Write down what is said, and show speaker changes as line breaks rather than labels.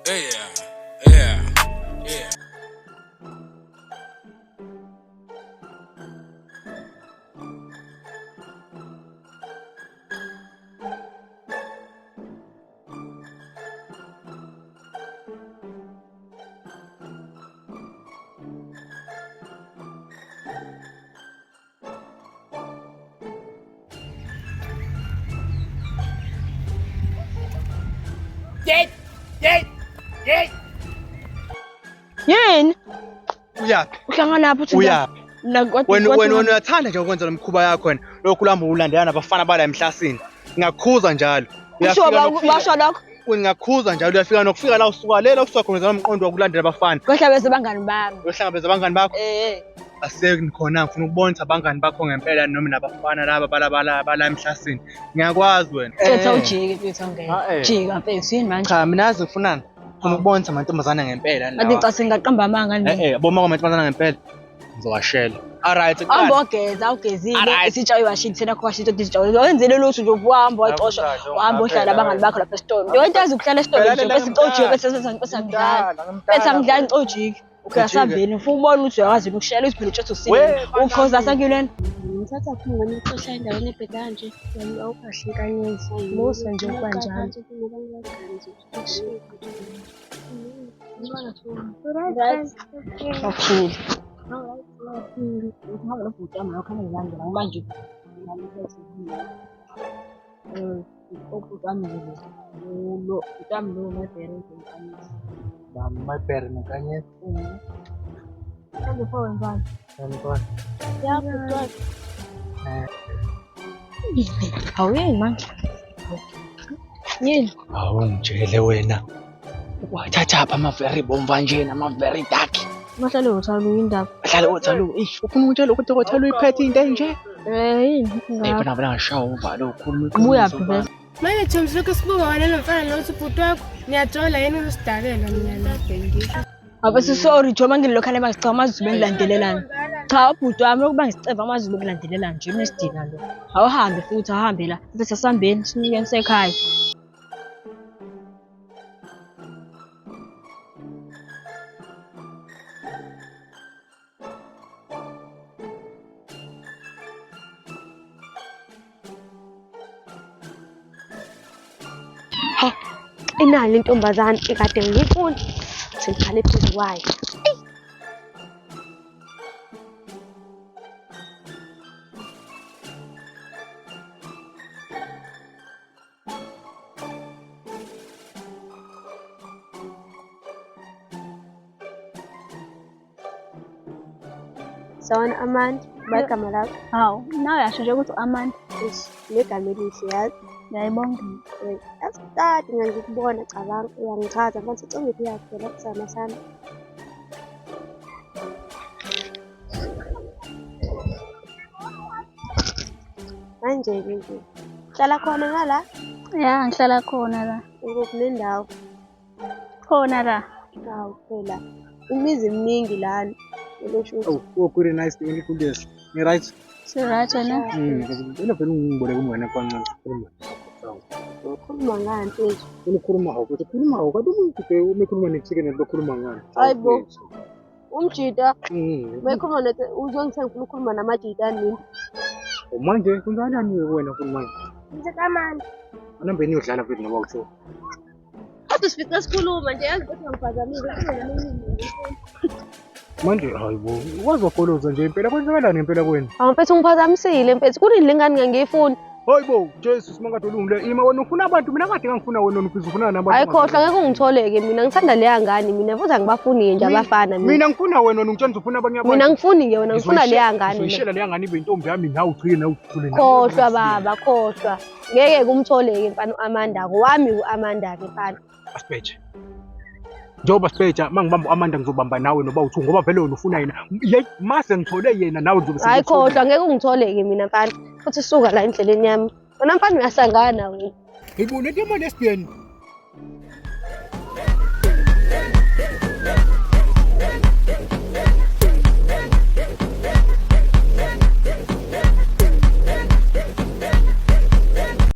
Yeah.
Yini?
Uyaphi?
Uhlangana lapho uthi
Uyaphi? Wena
kodwa
uyathanda nje ukwenza lo mkhuba yakho wena. Lokhu ulamba ulandela nabafana bala emhlasini. Ngiyakukhuza njalo.
basho lokho.
Ngiyakukhuza njalo uyafika nokufika la usuka lela usuka khona umqondo wokulandela abafana.
Kohlabeza abangani bami.
Uyohlangabeza abangani bakho? Aseke khona ngifuna ukubona ukuthi abangani bakho ngempela noma nabafana laba bala emhlasini. Ngiyakwazi wena.
Mfethu ujike mfethu ongena. Jika mfethu yini manje?
Cha mina yazi ngifunani? Ngifuna ukubona ukuthi amantombazane ngempela la.
Kanti ngicase ngaqamba amanga nini?
Boma kwamantombazane ngempela. Ngizowashela. Alright,
Amba ogeza ugezile isitsha uyiwashini thina kho washito isitsha wenzele lutho nje ubuhamba wayixosha uhamba ohlala abangani bakho lapha esitolo nje wento ukuhlala esitolo nje bese ngixojiwe bese ngidlala bese angidlala ngixojike ukuyasambeni ufuna ubona ukuthi uyakwazi ukushela isiphilo tshethu sini ukhoza sakilweni
ngithatha khona ngixosha endaweni ebhekana nje yami awukahle kanyezi
musa nje kanjalo okay ngihamba nobhuti wami lokho angilandela manje ubhuti wami lo bhuti wami lo mebhere ngikamisa
mebhere nkanyezi
manje fo wenzani ya bhuti wami awuyeni manje yini
awungitshele wena wathathapha amaveri bomva nje namaveri dark
mahlale uthalu indaba
ahlale uthalu ufuna ukutshela ukuthi uthalu iphethe into enje
yini
bona ngashawa uvalo ukhuluma
ubuya phi vele
manje Thomas lokho sibuka wena nomfana nokuthi ubhuti wakho niyajola yini ukusidalela mina la bengisho
abe sorry Joma ngilokhane mangicela amaZulu bengilandelelana cha ubhuti wami ukuba ngisiceva amaZulu bengilandelelana nje unesidina lo awuhambe futhi ahambe la bese sambeni sinike sekhaya
inali intombazane ekade ngiyifuna sengikhale phezu kwayo Sawona Amanda bagama lakho
hawu nawe yasho nje ukuthi Amanda
negama elihle yazi
ngiyayibonga
asitati ngangikubona cabanga uyangichaza manje ucingiphi yakhona kusana sami manje-ke nje hlala khona ngala
ya ngihlala khona la
ukuphi nendawo
khona la
hawu phela imizi eminingi lana
very nice to meet you. Ni right?
right na
Ina phela ungibole kumwena kwancane ukukhuluma.
ukhuluma ngani mfethu
Ukhuluma hawo kodwa ukhuluma hawo kodwa umuntu umekhuluma nechicken lokhuluma ngani?
hayibo umjida mekhuluma nethi uzongithenga ufuna ukukhuluma namajida nini
Manje kunjani wena ukhuluma?
ngisekamani
Anambeni uyodlala futhi noba utho.
kodwa sifike sikhuluma nje yazi ukuthi ngiphazamile
Manje hayibo wazofoloza nje impela kwenzakalani impela kwena?
hawu mfethu ngiphazamisile mfethu kunini lengane ngangiyifuni
Hayibo Jesus mangathi ulungile ima wena ufuna abantu mina kade ngangifuna wena uphizwa ufuna nabantu.
ayikhohlwa ngeke ungitholeke mina ngithanda leya ngane mina futhi angibafuni nje abafana
mina ngifuna wena ungitshela ufuna abanye abantu.
mina ngifuni nje wena ngifuna leya ngane
Ngishela leya ngane ibe intombi yami nawe ugcine nawe uthule nawe.
khohlwa baba khohlwa ngeke kumtholeke mfana uAmanda wami uAmanda ke mfana
Aspecha. Njoba Specha mangibamba uAmanda ngizobamba nawe noba uthu ngoba vele wena ufuna yena. Mase ngithole yena nawe ngizobe
hayi khohlwa ngeke ungitholeke mina mfana futhi suka la endleleni yami wena mfana uyasangana wena
Ngibone into lesbian